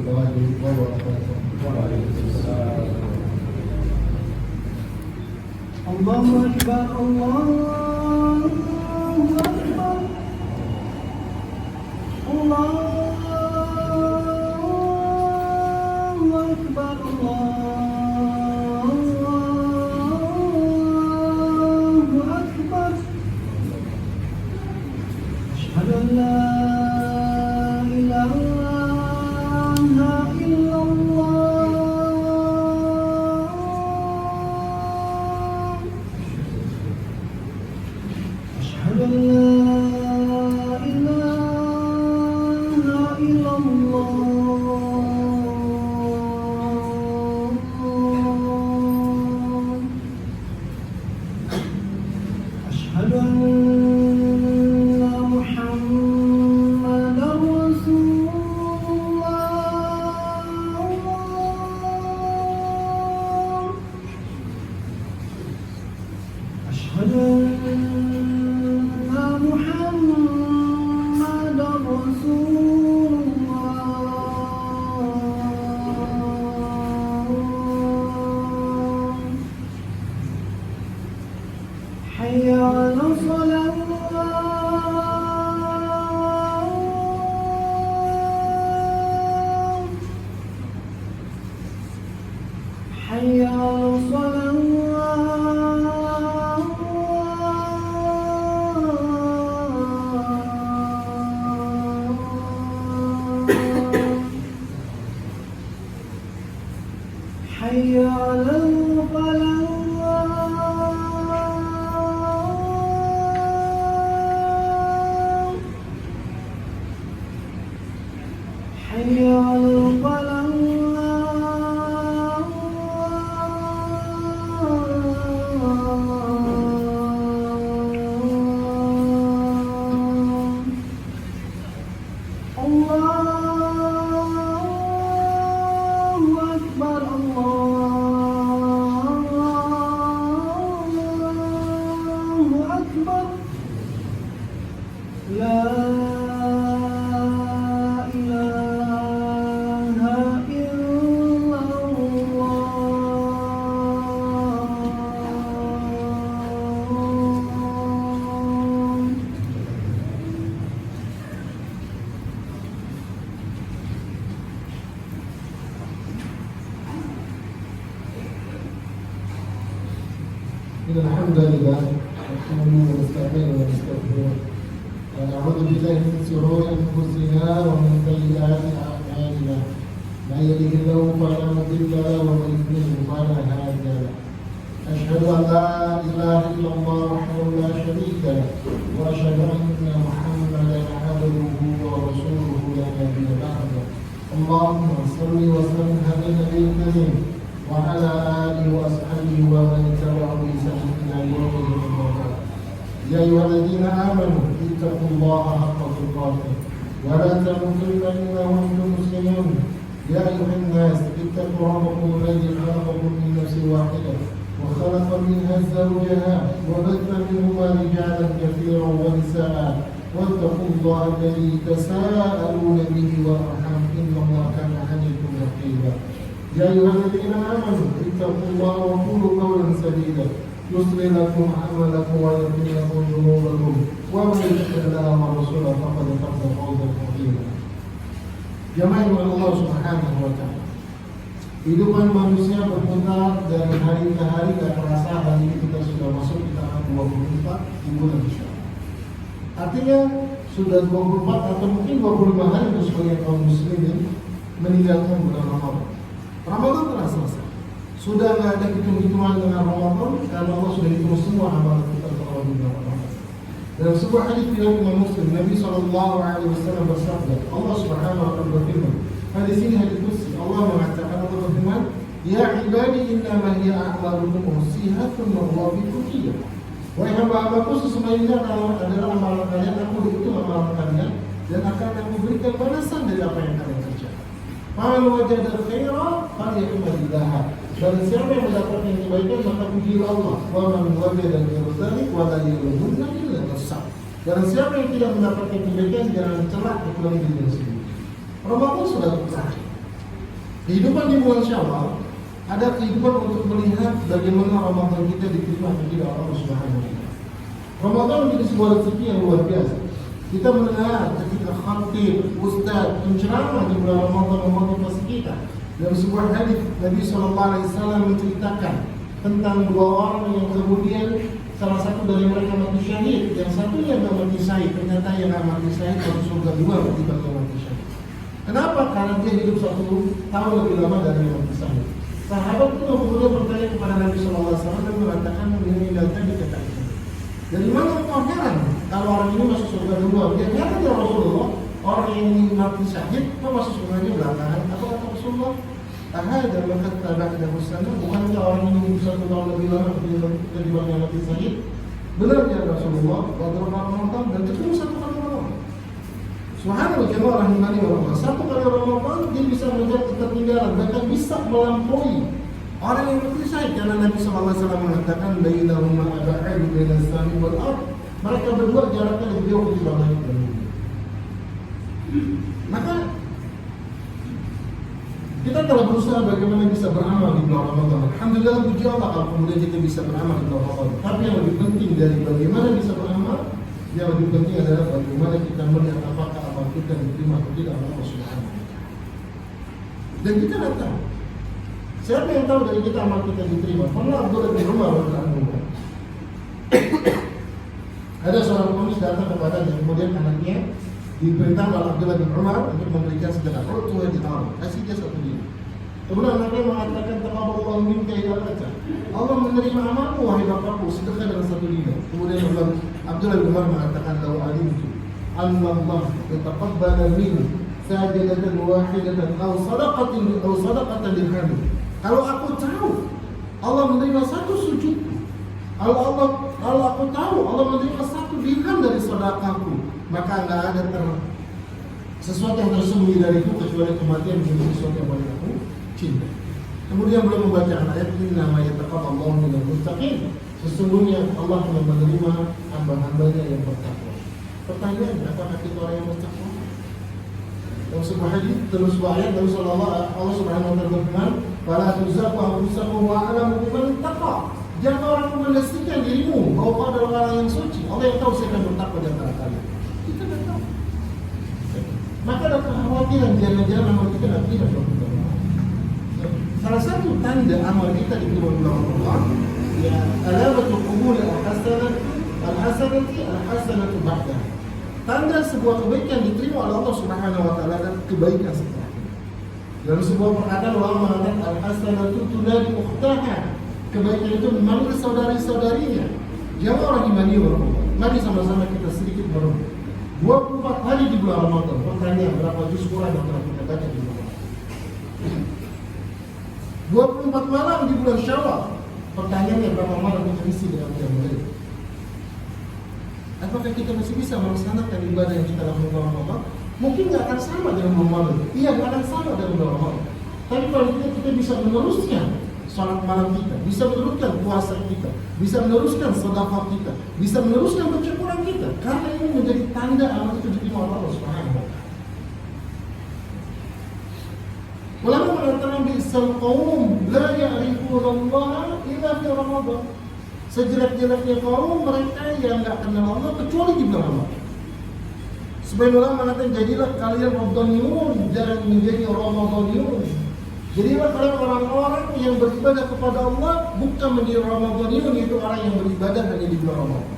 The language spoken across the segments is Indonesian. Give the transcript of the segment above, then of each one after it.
warahmatullahi wabarakatuh. Waalaikumsalam. Allahu Akbar, Allahu Akbar, Allahu Akbar, Allahu Akbar. Asyhadu an la ilaha Alhamdulillah, nasta'inu wa nastaghfiruh. Wa na'udzu billahi min shururi anfusina wa min sayyiati a'malina. Man yahdihillahu fala mudilla lahu wa man yudlil fala hadiya lahu. Asyhadu an la ilaha illallah wahdahu la syarika lahu wa asyhadu anna Muhammadan abduhu wa rasuluhu la nabiyya ba'dahu. Allahumma shalli wa sallim ala nabiyil karim wa ala alihi wa ashabihi wa man tabi'ahum bi ihsan ila yaumil qiyamah. Ya ayyuhalladzina amanu ittaqullaha haqqa tuqatih wa la tamutunna illa wa antum muslimun. Ya ayyuhan nas ittaqu rabbakum alladzi khalaqakum min nafsin wahidah wa khalaqa minha zawjaha wa batha minhuma rijalan katsiran wa nisaa'a wattaqullaha alladzi tasaaluna bihi wal arham innallaha kana 'alaykum raqiba. يا أيها الذين آمنوا اتقوا الله وقولوا قولا سديدا يصلح لكم أعمالكم ويغفر لكم ذنوبكم ومن يطع الله ورسوله فقد فاز فوزا عظيما. Jamaah Allah Subhanahu wa Ta'ala. Kehidupan manusia berputar dari hari ke hari, tak terasa hari ini kita sudah masuk di tanggal 24 di bulan Syawal. Artinya sudah 24 atau mungkin 25 hari untuk sebagian kaum muslimin meninggalkan bulan Ramadan. Ramadan telah selesai. Sudah nggak ada hitung-hitungan dengan Ramadan karena Allah sudah hitung semua amalan kita terhadap bulan Ramadan. Dalam sebuah hadis riwayat Imam Muslim, Nabi SAW bersabda, Allah Subhanahu wa Ta'ala berfirman. Hadis ini hadis qudsi. Allah mengatakan, Allah berfirman, Ya ibadi innama hiya a'malukum uhsihatun wa huwa iyah. Wahai hamba-hambaku, sesungguhnya adalah amalan kalian, aku berhitung amalan kalian dan akan aku berikan balasan dari apa yang kalian kerjakan. Man wajada khaira falyahmadillah. Dan siapa yang mendapatkan kebaikan maka pujilah Allah. Wa man wajada ghairu dzalik wa la yulhunna illa nafsah. Dan siapa yang tidak mendapatkan kebaikan jangan celak kecuali dirinya sendiri. Ramadan sudah berakhir. Kehidupan di bulan Syawal ada kehidupan untuk melihat bagaimana Ramadan kita diterima atau tidak oleh Allah Subhanahu wa taala. Ramadan menjadi sebuah rezeki yang luar biasa. Kita mendengar ketika khatib, ustaz, penceramah di bulan Ramadan memotivasi kita. Dalam sebuah hadis Nabi SAW menceritakan tentang dua orang yang kemudian salah satu dari mereka mati syahid, yang satunya tidak mati syahid. Ternyata yang mati syahid masuk surga dua ketimbang yang mati syahid. Kenapa? Karena dia hidup 1 tahun lebih lama dari yang mati syahid. Sahabat itu kemudian bertanya kepada Nabi SAW dan mengatakan mengenai data dikatakan, dari mana engkau heran kalau orang ini masuk surga duluan? Dia heran ya Rasulullah, orang yang mati syahid kok masuk surganya belakangan? Apa kata Rasulullah? Ahada maka tabakda husana, bukankah orang ini hidup 1 tahun lebih lama ketimbang yang mati syahid? Benar ya Rasulullah, Badrul Ramadan dan ketemu 1 kali Ramadan. Subhanallah jemaah rahimani wa rahmah. 1 kali Ramadan dia bisa menjadi ketertinggalan, bahkan bisa melampaui orang yang mati syahid, karena Nabi SAW mengatakan bainahuma ab'adu bainas sami wal ard. Mereka berdua jaraknya lebih jauh ketimbang langit dan bumi. Maka kita telah berusaha bagaimana bisa beramal di bulan Ramadan. Alhamdulillah, puji Allah kalau kemudian kita bisa beramal di bulan Ramadan. Tapi yang lebih penting dari bagaimana bisa beramal, yang lebih penting adalah bagaimana kita melihat apakah amal kita diterima atau tidak oleh Allah Subhanahu wa taala. Dan kita tidak tahu. Siapa yang tahu dari kita amal kita diterima? Pernah Abdullah bin Umar radhiyallahu anhu. Ada seorang pengemis datang kepadanya, kemudian anaknya diperintah oleh Abdullah bin Umar untuk memberikan sedekah. Tuhan ditaruh, kasih dia 1 dinar. Kemudian anaknya mengatakan, taqabbalallahu minka ya baca. Allah menerima amalmu wahai bapakku, sedekah dengan 1 dinar. Kemudian Abdullah bin Umar mengatakan, lau alimtu anna Allah yataqabbala minni sajadatan wahidatan aw sadaqatan dirham. Kalau aku tahu Allah menerima 1 sujud, kalau aku tahu Allah menerima 1 dirham dari sedekahku, maka enggak ada sesuatu yang tersembunyi dariku kecuali kematian menjadi sesuatu yang paling aku cinta. Kemudian beliau membacakan ayat ini, namanya taqabbalallahu minal muttaqin. Sesungguhnya Allah menerima hamba-hambanya yang bertakwa. Pertanyaannya, apakah kita orang yang bertakwa? Dalam sebuah hadis, dalam sebuah ayat Allah Subhanahu wa taala berfirman, "Fala tuzakku anfusakum wa a'lamu biman ittaqa." Jangan orang merendahkan dirimu bahwa kau adalah orang yang suci. Allah yang tahu siapa yang bertakwa di antara kalian. Kita tidak tahu. Maka ada kekhawatiran jangan-jangan amal kita tidak berubah. Salah satu tanda amal kita diterima oleh Allah, ya alamatul qubul al-hasanatu ba'da. Tanda sebuah kebaikan diterima oleh Allah Subhanahu wa taala dan kebaikan setelahnya. Dalam sebuah perkataan ulama mengatakan al-hasanatu tunadi ukhtaha. Kebaikan itu memanggil saudari-saudarinya. Jamaah rahimani wa rahmatullah. Mari sama-sama kita sedikit merenung. 24 hari di bulan Ramadan. Pertanyaan, berapa juz Quran yang telah kita baca di bulan Ramadan? 24 malam di bulan Syawal. Pertanyaannya, berapa malam kita isi dengan qiyamul lail? Apakah kita masih bisa melaksanakan ibadah yang kita lakukan di bulan Ramadan? Mungkin nggak akan sama dengan bulan Ramadan. Iya, nggak akan sama dengan bulan Ramadan. Tapi kalau kita bisa meneruskan salat malam kita, bisa meneruskan puasa kita, bisa meneruskan sedekah kita, bisa meneruskan baca Quran kita, karena ini menjadi tanda amal itu diterima oleh Allah Subhanahu wa taala. Ulama mengatakan bi'sal qaum la ya'rifuna Allah illa fi Ramadan. Sejelek-jeleknya kaum mereka yang enggak kenal Allah kecuali di bulan Ramadan. Sebagian ulama mengatakan jadilah kalian Ramadhaniyun, jangan menjadi Ramadhaniyun. Jadilah kalian orang-orang yang beribadah kepada Allah, bukan menjadi Ramadhaniyun, yaitu orang yang beribadah hanya di bulan Ramadan.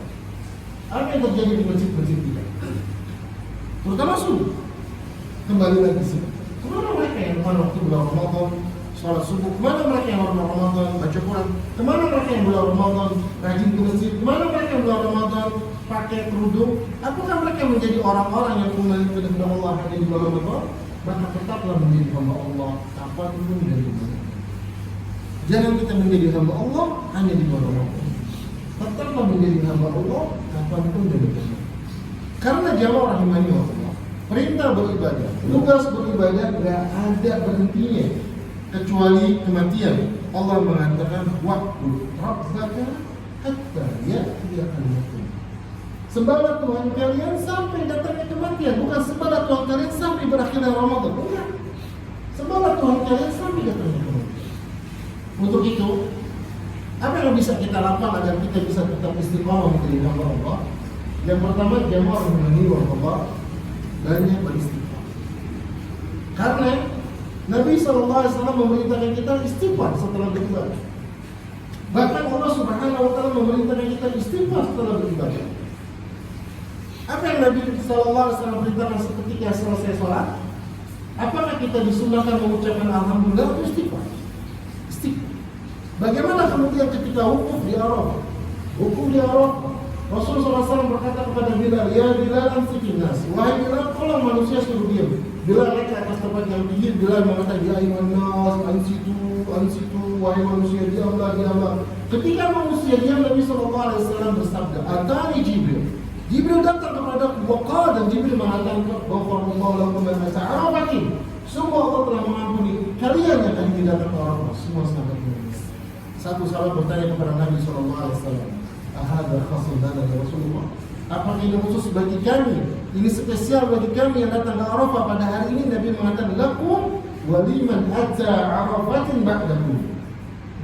Apa yang terjadi di masjid-masjid kita? Terutama subuh. Kembali lagi sini. Kemana mereka yang kemana waktu bulan Ramadan sholat subuh? Kemana mereka yang bulan Ramadan baca Quran? Kemana mereka yang bulan Ramadan rajin ke masjid? Kemana mereka yang bulan Ramadan pakai kerudung? Apakah mereka menjadi orang-orang yang kembali kepada Allah hanya di bulan Ramadan? Maka tetaplah menjadi hamba Allah kapanpun dan di mana. Jangan kita menjadi hamba Allah hanya di bulan Ramadan. Tetaplah menjadi hamba Allah kapanpun dan di mana. Karena jamaah rahimani wa Allah, perintah beribadah, tugas beribadah tidak ada berhentinya kecuali kematian. Allah mengatakan waktu rabbaka hatta ya'tiyakal maut. Sembahlah Tuhan kalian sampai datangnya kematian, bukan sembahlah Tuhan kalian sampai berakhirnya Ramadan. Bukan. Sembahlah Tuhan kalian sampai datangnya kematian. Untuk itu, apa yang bisa kita lakukan agar kita bisa tetap istiqomah menjadi hamba Allah? Yang pertama, jamaah meniru Allah, banyak beristighfar. Karena Nabi SAW memerintahkan kita istighfar setelah beribadah. Bahkan Allah Subhanahu wa Ta'ala memerintahkan kita istighfar setelah beribadah. Apa yang Nabi SAW beritakan seketika selesai sholat? Apakah kita disunahkan mengucapkan alhamdulillah atau istighfar? Istighfar. Bagaimana kemudian ketika wukuf di Arafah? Wukuf di Arafah, Rasulullah SAW berkata kepada Bilal, ya Bilal ansikin nas, wahai Bilal, tolong manusia suruh diam. Bilal naik ke atas tempat yang tinggi, Bilal mengatakan, ya ayuhan nas, ansitu, wahai manusia, diamlah. Ketika manusia diam, Nabi SAW bersabda, atani Jibril. Jibril datang kepada Waqar dan Jibril mengatakan, Ghafarallahu lakum ma ta'arafatin. Semua Allah telah mengampuni kalian yang tadi datang ke Arafah. Semua sahabat menangis. Satu sahabat bertanya kepada Nabi SAW, ahada khasun lana ya Rasulullah, apakah ini khusus bagi kami? Ini spesial bagi kami yang datang ke Arafah pada hari ini? Nabi mengatakan, lakum waliman ata Arafatin ba'dakum.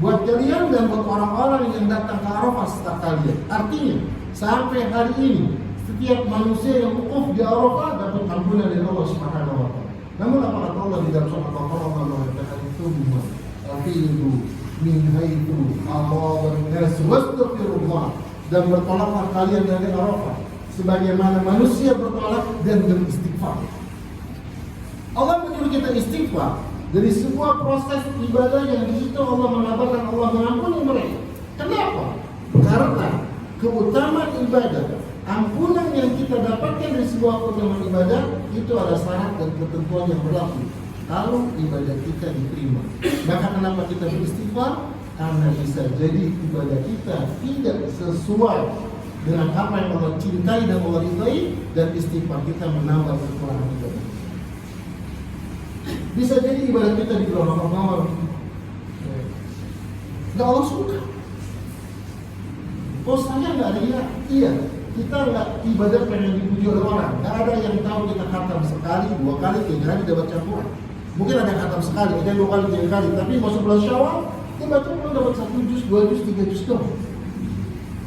Buat kalian dan buat orang-orang yang datang ke Arafah setelah kalian. Artinya, sampai hari ini setiap manusia yang wukuf di Arafah dapat ampunan dari Allah Subhanahu wa Ta'ala. Namun apa kata Allah di dalam surah Al-Baqarah? Allah mengatakan, "Tsumma afidu min haitsu amara an-nas wastaghfirullah." Dan bertolaklah kalian dari Arafah sebagaimana manusia bertolak dan beristighfar. Allah menyuruh kita istighfar dari sebuah proses ibadah yang di situ Allah mengabarkan Allah mengampuni mereka. Kenapa? Karena keutamaan ibadah, ampunan yang kita dapatkan dari sebuah keutamaan ibadah itu ada syarat dan ketentuan yang berlaku kalau ibadah kita diterima. Maka kenapa kita beristighfar? Karena bisa jadi ibadah kita tidak sesuai dengan apa yang Allah cintai dan Allah ridai, dan istighfar kita menambah kekurangan ibadah. Bisa jadi ibadah kita di bulan Ramadan nggak Allah suka. Oh saya nggak ada ya, iya. Kita nggak ibadah pengen dipuji oleh orang. Nggak ada yang tahu kita khatam sekali, 2 kali, 3 kali dia baca Quran. Mungkin ada khatam sekali, ada 2 kali, 3 kali. Tapi masuk bulan Syawal, dia baca Quran dapat 1 juz, 2 juz, 3 juz doang.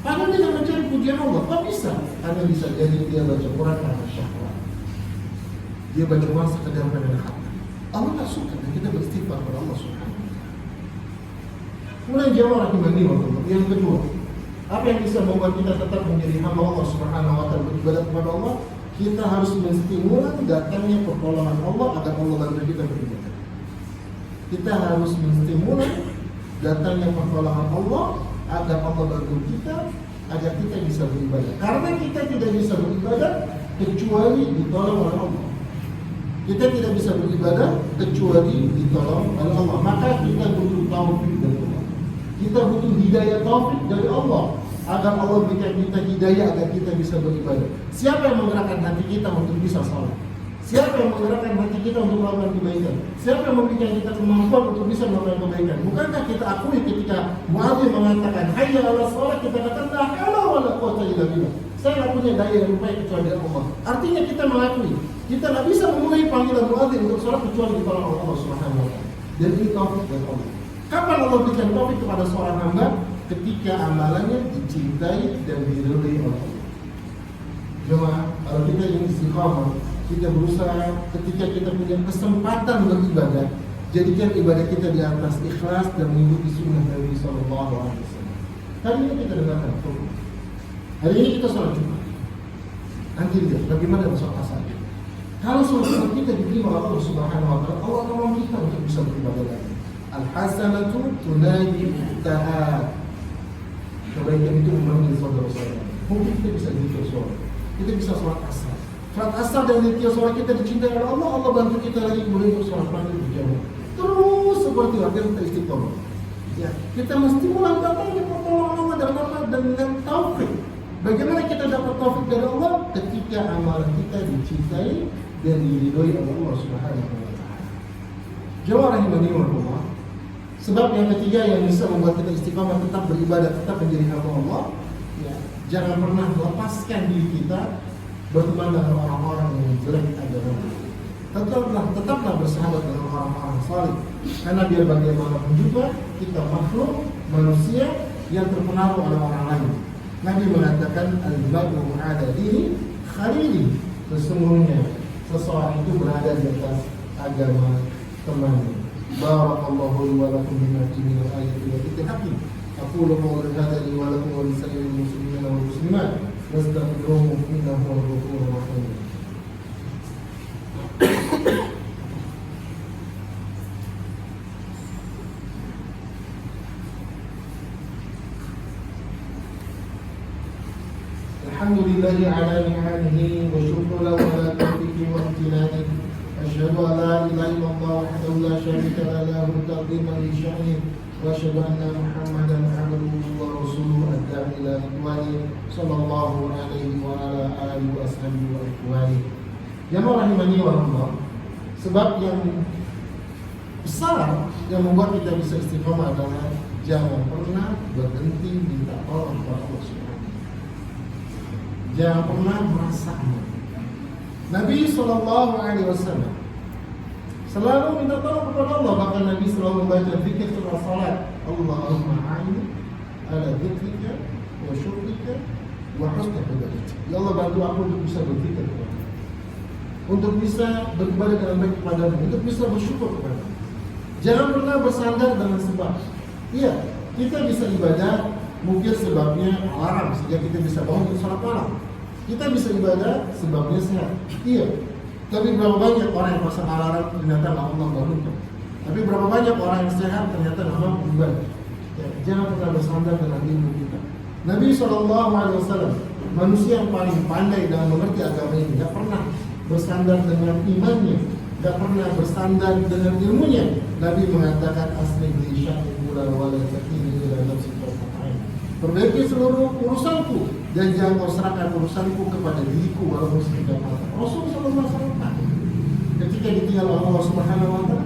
Padahal dia mencari pujian Allah. Kok bisa? Karena bisa jadi dia baca Quran karena syahwat. Dia baca Quran sekedar pengen khatam. Allah nggak suka dan kita beristighfar kepada Allah Subhanahu wa Ta'ala. Kemudian jawab rahimani wa ta'ala. Yang kedua, apa yang bisa membuat kita tetap menjadi hamba Allah Subhanahu wa Ta'ala, beribadah kepada Allah? Kita harus menstimulan datangnya pertolongan Allah agar Allah bantu kita beribadah. Kita harus menstimulan datangnya pertolongan Allah agar Allah bantu kita agar kita bisa beribadah. Karena kita tidak bisa beribadah kecuali ditolong oleh Allah. Kita tidak bisa beribadah kecuali ditolong oleh Allah. Maka kita butuh taufik dari Allah. Kita butuh hidayah taufik dari Allah agar Allah berikan kita hidayah agar kita bisa beribadah. Siapa yang menggerakkan hati kita untuk bisa salat? Siapa yang menggerakkan hati kita untuk melakukan kebaikan? Siapa yang memberikan kita kemampuan untuk bisa melakukan kebaikan? Bukankah kita akui ketika Muadzin mengatakan hayya 'alas shalah, kita katakan la haula wala quwwata illa billah. Saya tidak punya daya yang upaya kecuali dari Allah. Artinya kita mengakui kita tidak bisa memenuhi panggilan Muadzin untuk sholat kecuali ditolong oleh Allah Subhanahu wa Ta'ala. Dan ini taufik dari Allah. Kapan Allah berikan taufik kepada seorang hamba? Ketika amalannya dicintai dan diridhai oleh Allah. Jemaah, kalau kita ingin istiqamah, kita berusaha ketika kita punya kesempatan beribadah, jadikan ibadah kita di atas ikhlas dan mengikuti sunnah Nabi Sallallahu Alaihi Wasallam. Hari ini kita dengarkan, hari ini kita sholat Jumat. Nanti lihat bagaimana sholat asar. Kalau sholat kita diterima oleh Allah Subhanahu Wa Taala, Allah tolong kita untuk bisa beribadah lagi. Al-hasanatu tunadi ukhtaha. Kebaikan itu memanggil saudara-saudara. Mungkin kita bisa zikir sholat, kita bisa sholat asar. Sholat asar dan zikir sholat kita dicintai oleh Allah. Allah bantu kita lagi kemudian untuk sholat maghrib berjamaah. Terus seperti itu kita istiqomah. Ya, kita mesti mulai datangnya pertolongan Allah dan dengan taufik. Bagaimana kita dapat taufik dari Allah? Ketika amalan kita dicintai dan diridhoi oleh Allah Subhanahu wa Ta'ala. Jawab rahimani wa rahimah. Sebab yang ketiga yang bisa membuat kita istiqamah tetap beribadah, tetap menjadi hamba Allah, ya, jangan pernah lepaskan diri kita berteman dengan orang-orang yang jelek agama. tetaplah bersahabat dengan orang-orang saleh. Karena biar bagaimanapun juga kita makhluk manusia yang terpengaruh oleh orang lain. Nabi mengatakan al-mar'u 'ala dini khalili. Sesungguhnya seseorang itu berada di atas agama temannya. Barakallahu li wa lakum bima fihi min al-ayati wa dhikril hakim. Aqulu qawli hadha li wa lakum wa li sa'iril muslimina wal muslimat. Nastaghfiruhu innahu huwal ghafurur rahim. Alhamdulillahi ala ni'amihi wa syukru lahu ala tawfiqi wa imtinani. Asyhadu an la ilaha illallah wahdahu la syarika lahu ta'ziman li sya'nihi wa asyhadu anna Muhammadan 'abduhu wa rasuluhu adda'i ila ridwani sallallahu alaihi wa ala alihi wa ashabihi wa ikhwani. Jamaah rahimani wa rahmatullah. Sebab yang besar yang membuat kita bisa istiqomah adalah jangan pernah berhenti minta tolong kepada Allah Subhanahu. Jangan pernah merasa aman. Nabi SAW selalu minta tolong kepada Allah. Bahkan Nabi selalu membaca zikir setelah salat. Allahumma a'inni ala dzikrika wa syukrika wa husni ibadatik. Ya Allah, bantu aku untuk bisa berzikir kepada-Mu, untuk bisa beribadah dengan baik kepada-Mu, untuk bisa bersyukur kepada-Mu. Jangan pernah bersandar dengan sebab. Iya, kita bisa ibadah mungkin sebabnya alarm sehingga kita bisa bangun untuk salat malam. Kita bisa ibadah sebabnya sehat. Iya. Tapi berapa banyak orang yang pasang alarm ternyata Allah bangunkan. Tapi berapa banyak orang yang sehat ternyata Allah beribadah. Ya, jangan pernah bersandar dengan ilmu kita. Nabi SAW, manusia yang paling pandai dalam mengerti agama ini, tidak pernah bersandar dengan imannya, tidak pernah bersandar dengan ilmunya. Nabi mengatakan asli di syai'in wala takini ila nafsi tarfatain. Perbaiki seluruh urusanku dan jangan kau serahkan urusanku kepada diriku walaupun sekejap mata. Rasulullah SAW ketika ditinggal Allah Subhanahu wa taala,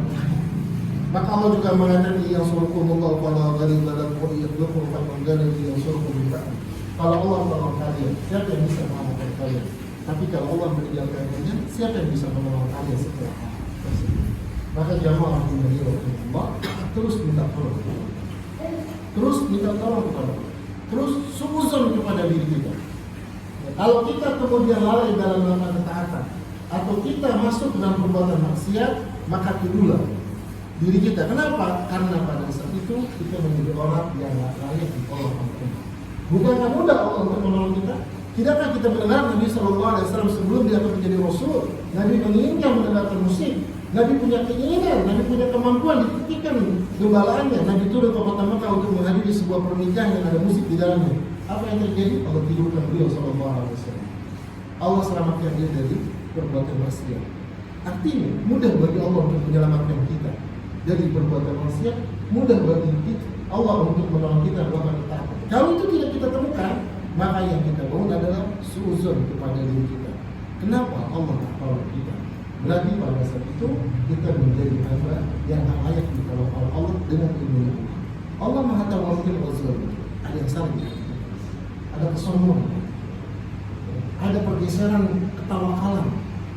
maka Allah juga mengatakan yang surkumullah fala ghaliba lakum yadlukum faman ghaliba yansurkum min ba'd. Kalau Allah menolong kalian, siapa yang bisa menolong kalian? Tapi kalau Allah meninggalkan kalian, siapa yang bisa menolong kalian setelah tersebut? Maka jamaah Allah terus minta tolong, terus minta tolong kepada Allah, terus suzon kepada diri kita. Ya, kalau kita kemudian lalai dalam melakukan ketaatan atau kita masuk dalam perbuatan maksiat, maka tirulah diri kita. Kenapa? Karena pada saat itu kita menjadi orang yang layak ditolong Allah. Bukankah mudah Allah untuk menolong kita? Tidakkah kita mendengar Nabi SAW sebelum dia akan menjadi Rasul, Nabi menginginkan mendengarkan musik, Nabi punya keinginan, Nabi punya kemampuan diketikkan gembalaannya. Nabi turun ke kota Mekah untuk menghadiri sebuah pernikahan yang ada musik di dalamnya. Apa yang terjadi? Allah tidurkan beliau SAW. Allah selamatkan dia dari perbuatan maksiat. Artinya mudah bagi Allah untuk menyelamatkan kita dari perbuatan maksiat, mudah bagi kita Allah untuk menolong kita melakukan ketaatan. Kalau itu tidak kita temukan, maka yang kita bangun adalah suuzon kepada diri kita. Kenapa Allah tak tolong kita? Berarti pada saat itu kita menjadi hamba yang tak layak ditolong oleh Allah dengan ilmu Allah. Allah Maha Tahu mungkin uzur. Ada yang salah, ada kesombongan, ada pergeseran ketawakalan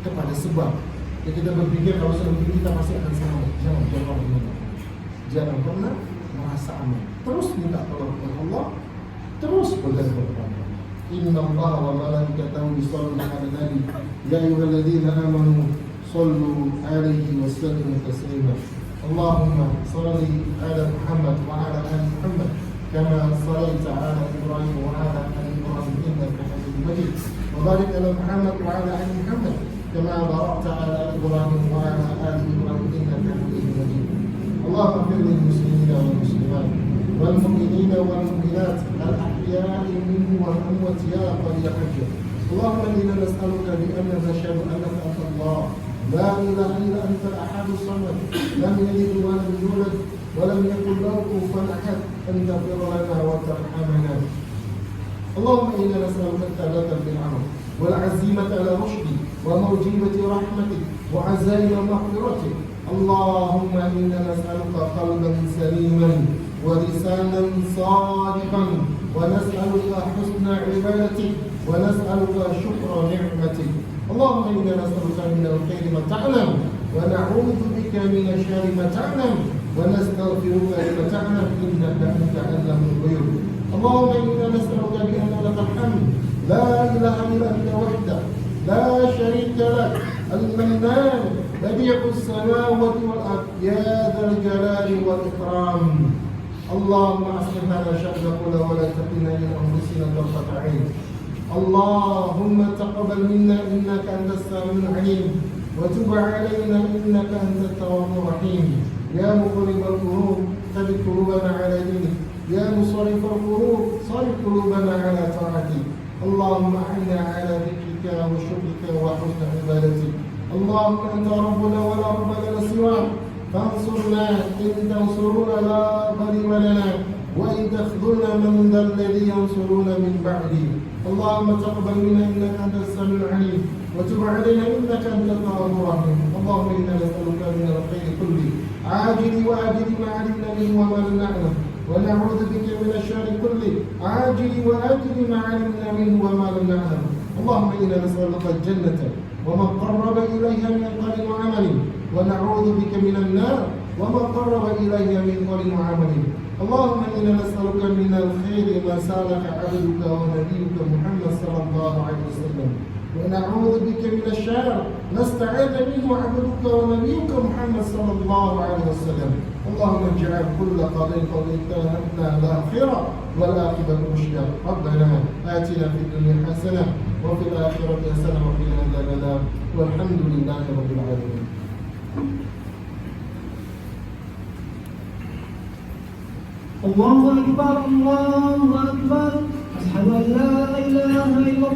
kepada sebab. Ya, kita berpikir kalau sudah begini kita pasti akan selamat. Jangan pernah merasa aman. Terus minta tolong kepada Allah, terus bergantung kepada Allah. Inna Allah wa malaikatahu yusholluna 'alan nabi ya ayyuhalladzina amanu shollu 'alaihi wa sallimu taslima. Allahumma shalli 'ala Muhammad wa 'ala ali Muhammad kama shallaita 'ala Ibrahim wa 'ala ali Ibrahim innaka Hamidum Majid. Wa barik 'ala Muhammad wa 'ala ali Muhammad kama barakta 'ala Ibrahim wa 'ala ali Ibrahim innaka Hamidum Majid. Allahumma ighfir lil muslimina wal muslimat والمؤمنين والمؤمنات الأحياء منهم والأموات يا قاضي الحاجة. اللهم إنا نسألك بأن نشهد أنك أنت الله لا إله إلا أنت الأحد الصمد لم يلد ولم يولد ولم يكن له كفوا أحد أن تغفر لنا وترحمنا. اللهم إنا نسألك الثبات في العمل والعزيمة على رشدك وموجبة رحمتك وعزائم مغفرتك. اللهم إنا نسألك قلبا سليما ولسانا صادقا ونسألك حسن عبادتك ونسألك شكر نعمتك. اللهم إنا نسألك من الخير ما تعلم ونعوذ بك من الشر ما تعلم ونستغفرك لما تعلم إنك أنت علام الغيوب. اللهم إنا نسألك بأن لك الحمد لا إله إلا أنت وحدك لا شريك لك المنان بديع السماوات والأرض يا ذا الجلال والإكرام. اللهم أصلح لنا شأننا كله ولا تكلنا إلى أنفسنا طرفة عين. اللهم تقبل منا إنك أنت السميع العليم وتب علينا إنك أنت التواب الرحيم. يا مقلب القلوب ثبت قلوبنا على دينك. يا مصرف القلوب صرف قلوبنا على طاعتك. اللهم أعنا على ذكرك وشكرك وحسن عبادتك. اللهم أنت ربنا ولا رب لنا سواك فانصرنا إن تنصرونا لا غالب لنا وإن تخذلنا من ذا الذي ينصرنا من بعدي. اللهم تقبل منا إنك أنت السميع العليم وتب علينا إنك أنت التواب الرحيم. اللهم إنا نسألك من الخير كله عاجل وآجل ما علمنا منه وما لم نعلم ونعوذ بك من الشر كله عاجل وآجل ما علمنا منه وما لم نعلم. اللهم إنا نسألك الجنة وما قرب إليها من قول وعمل ونعوذ بك من النار وما قرب إليها من قول وعمل. اللهم إنا نسألك من الخير ما سألك عبدك ونبيك محمد صلى الله عليه وسلم ونعوذ بك من الشر ما استعاذ منه عبدك ونبيك محمد صلى الله عليه وسلم. اللهم اجعل كل قضية قضيتنا الآخرة والعاقبة رشدا. ربنا آتنا في الدنيا حسنة وفي الآخرة حسنة وقنا عذاب النار والحمد لله رب العالمين. الله أكبر الله أكبر أشهد أن لا إله إلا الله.